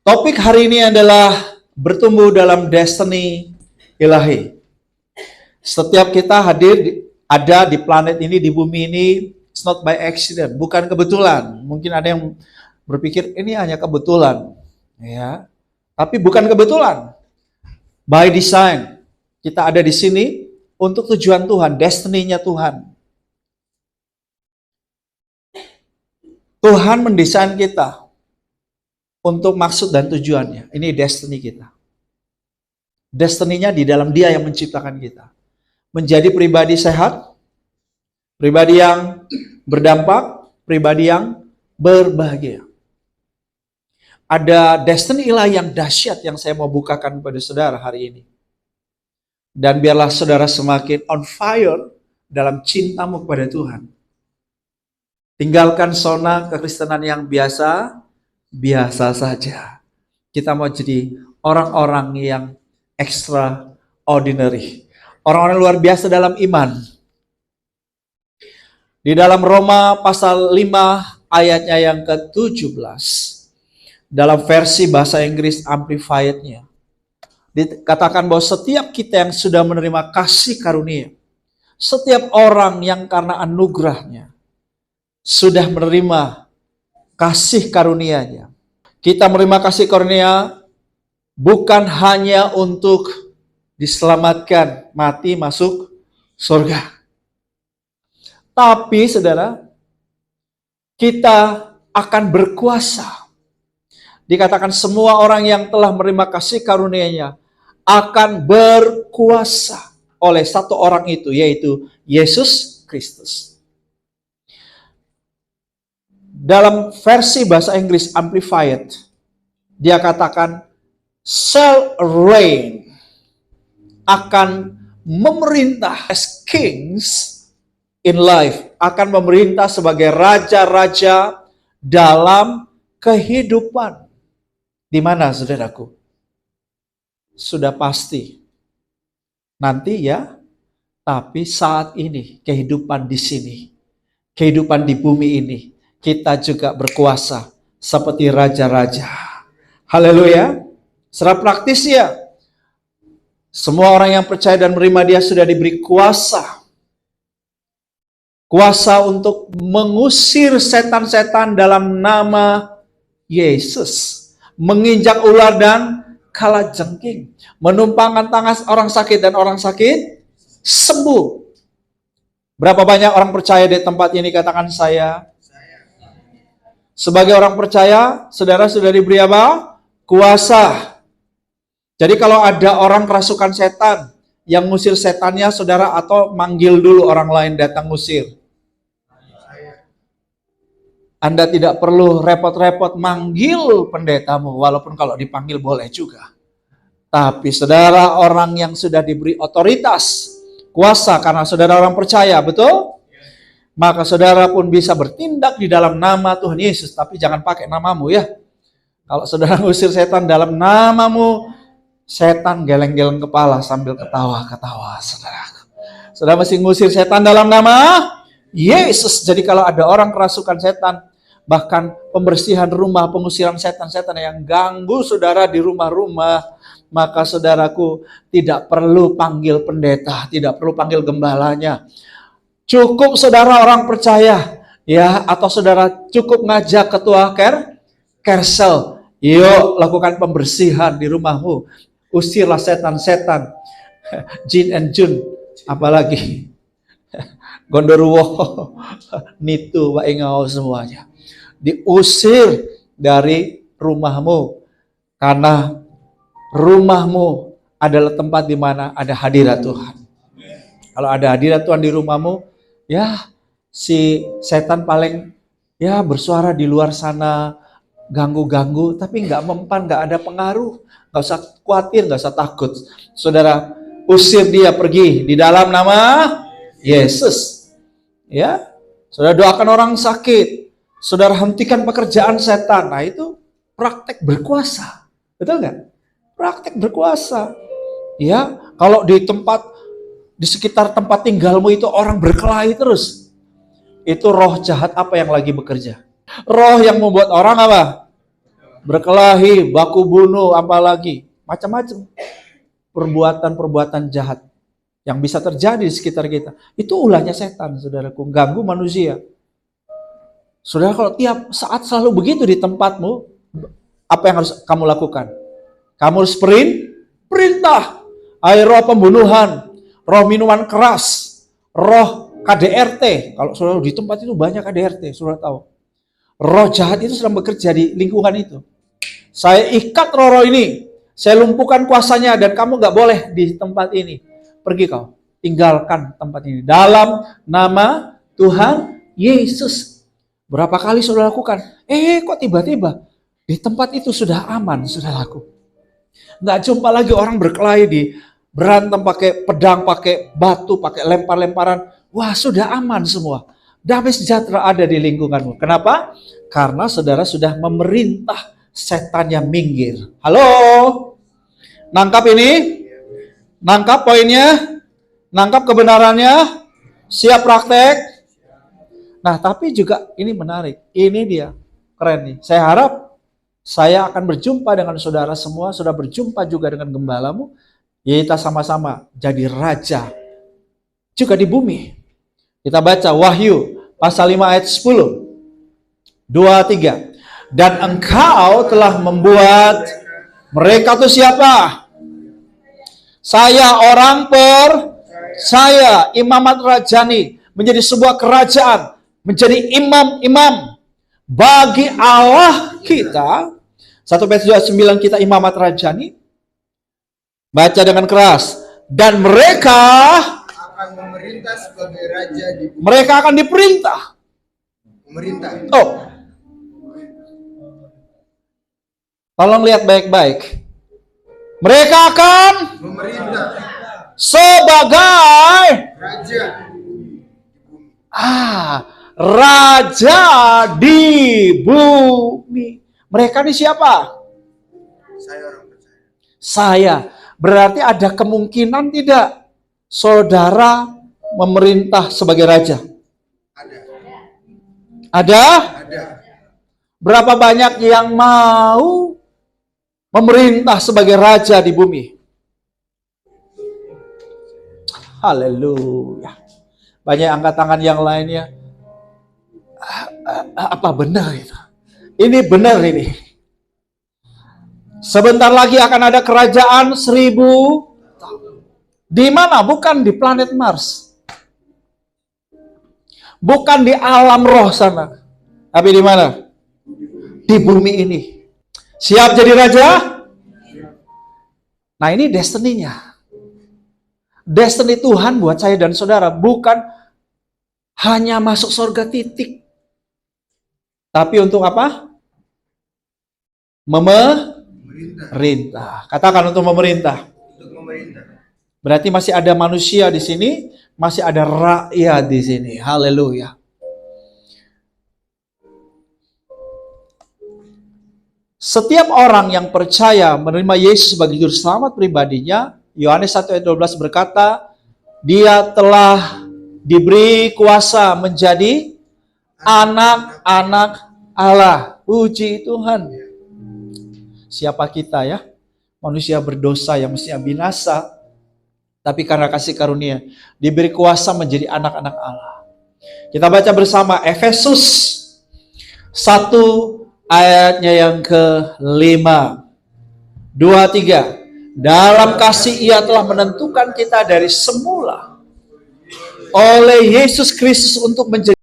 Topik hari ini adalah bertumbuh dalam destiny ilahi. Setiap kita ada di planet ini, di bumi ini, it's not by accident, bukan kebetulan. Mungkin ada yang berpikir ini hanya kebetulan, ya. Tapi bukan kebetulan. By design, kita ada di sini untuk tujuan Tuhan, destiny-nya Tuhan. Tuhan mendesain kita untuk maksud dan tujuannya. Ini destiny kita. Destiny-nya di dalam Dia yang menciptakan kita. Menjadi pribadi sehat, pribadi yang berdampak, pribadi yang berbahagia. Ada destiny ilahi yang dahsyat yang saya mau bukakan kepada saudara hari ini. Dan biarlah saudara semakin on fire dalam cintamu kepada Tuhan. Tinggalkan zona kekristenan yang biasa saja. Kita mau jadi orang-orang yang extraordinary. Orang-orang luar biasa dalam iman. Di dalam Roma pasal 5 ayatnya yang ke-17. Dalam versi bahasa Inggris Amplified-nya. Dikatakan bahwa setiap kita yang sudah menerima kasih karunia. Setiap orang yang karena anugerahnya sudah menerima kasih karunia-Nya. Kita menerima kasih karunia bukan hanya untuk diselamatkan, mati, masuk surga. Tapi saudara, kita akan berkuasa. Dikatakan semua orang yang telah menerima kasih karunia-Nya akan berkuasa oleh satu orang itu, yaitu Yesus Kristus. Dalam versi bahasa Inggris Amplified, dia katakan, shall reign, akan memerintah as kings in life, akan memerintah sebagai raja-raja dalam kehidupan. Di mana saudaraku? Sudah pasti. Nanti ya, tapi saat ini kehidupan di sini, kehidupan di bumi ini, kita juga berkuasa seperti raja-raja. Haleluya. Secara praktis ya, semua orang yang percaya dan menerima Dia sudah diberi kuasa. Kuasa untuk mengusir setan-setan dalam nama Yesus. Menginjak ular dan kalajengking. Menumpangkan tangan orang sakit dan orang sakit sembuh. Berapa banyak orang percaya di tempat ini? Katakan saya. Sebagai orang percaya, saudara sudah diberi apa? Kuasa. Jadi kalau ada orang kerasukan setan, yang ngusir setannya saudara, atau manggil dulu orang lain datang ngusir. Anda tidak perlu repot-repot manggil pendetamu, walaupun kalau dipanggil boleh juga. Tapi saudara orang yang sudah diberi otoritas, kuasa karena saudara orang percaya, betul? Maka saudara pun bisa bertindak di dalam nama Tuhan Yesus. Tapi jangan pakai namamu ya. Kalau saudara ngusir setan dalam namamu, setan geleng-geleng kepala sambil ketawa-ketawa. Saudara mesti ngusir setan dalam nama Yesus. Jadi kalau ada orang kerasukan setan, bahkan pembersihan rumah, pengusiran setan-setan yang ganggu saudara di rumah-rumah, maka saudaraku tidak perlu panggil pendeta, tidak perlu panggil gembalanya. Cukup saudara orang percaya, ya, atau saudara cukup ngajak ketua Kersel, yuk lakukan pembersihan di rumahmu, usirlah setan-setan, jin and jun, apalagi gondoruwo, nitu, waingau semuanya, diusir dari rumahmu, karena rumahmu adalah tempat di mana ada hadirat Tuhan. Kalau ada hadirat Tuhan di rumahmu, ya, si setan paling ya bersuara di luar sana, ganggu-ganggu, tapi nggak mempan, nggak ada pengaruh. Nggak usah khawatir, nggak usah takut. Saudara, usir dia pergi di dalam nama Yesus. Ya, saudara doakan orang sakit. Saudara hentikan pekerjaan setan. Nah itu praktek berkuasa. Betul nggak? Praktek berkuasa. Ya, kalau di sekitar tempat tinggalmu itu orang berkelahi terus. Itu roh jahat apa yang lagi bekerja? Roh yang membuat orang apa? berkelahi, baku bunuh, apalagi macam-macam perbuatan-perbuatan jahat yang bisa terjadi di sekitar kita. Itu ulahnya setan, saudaraku, ganggu manusia. Saudara, kalau tiap saat selalu begitu di tempatmu, apa yang harus kamu lakukan? Kamu harus perintah. Roh pembunuhan, roh minuman keras, roh KDRT. Kalau saudara di tempat itu banyak KDRT, saudara tahu. Roh jahat itu sedang bekerja di lingkungan itu. Saya ikat roh ini, saya lumpuhkan kuasanya, dan kamu gak boleh di tempat ini. Pergi kau, tinggalkan tempat ini. Dalam nama Tuhan Yesus. Berapa kali saudara lakukan? Kok tiba-tiba di tempat itu sudah aman, saudaraku. Nggak jumpa lagi orang berkelahi di berantem pakai pedang, pakai batu, pakai lempar-lemparan. Wah, sudah aman semua. Damai sejahtera ada di lingkunganmu. Kenapa? Karena saudara sudah memerintah setan yang minggir. Halo? Nangkap ini? Nangkap poinnya? Nangkap kebenarannya? Siap praktek? Nah, tapi juga ini menarik. Ini dia. Keren nih. Saya harap saya akan berjumpa dengan saudara semua. Sudah berjumpa juga dengan gembalamu. Kita sama-sama jadi raja. Juga di bumi. Kita baca Wahyu pasal 5 ayat 10. 2-3. Dan engkau telah membuat mereka itu siapa? Saya orang percaya. Imamat Rajani. Menjadi sebuah kerajaan. Menjadi imam-imam bagi Allah kita. 1 Petrus 9 kita imamat Rajani. Baca dengan keras. Dan mereka akan memerintah sebagai raja di bumi. Mereka akan diperintah. Memerintah. Oh. Tolong lihat baik-baik. Mereka akan Memerintah sebagai raja. Raja di bumi. Mereka ini siapa? Saya orang percaya. Saya. Berarti ada kemungkinan tidak saudara memerintah sebagai raja? Ada. Ada? Ada. Berapa banyak yang mau memerintah sebagai raja di bumi? Haleluya. Banyak angkat tangan yang lainnya. Apa benar itu? Ini benar ini. Sebentar lagi akan ada kerajaan 1000 tahun. Di mana? Bukan di planet Mars. Bukan di alam roh sana. Tapi di mana? Di bumi ini. Siap jadi raja? Nah, ini destiny-nya. Destiny Tuhan buat saya dan saudara bukan hanya masuk surga titik. Tapi untuk apa? Memerintah. Katakan untuk memerintah. Untuk memerintah. Berarti masih ada manusia di sini, masih ada rakyat di sini. Haleluya. Setiap orang yang percaya menerima Yesus sebagai juru selamat pribadinya, Yohanes 1 ayat 12 berkata, dia telah diberi kuasa menjadi anak-anak Allah. Puji Tuhan. Siapa kita ya? Manusia berdosa yang mestinya binasa, tapi karena kasih karunia diberi kuasa menjadi anak-anak Allah. Kita baca bersama Efesus 1 ayatnya yang ke-5. 2-3. Dalam kasih ia telah menentukan kita dari semula oleh Yesus Kristus untuk menjadi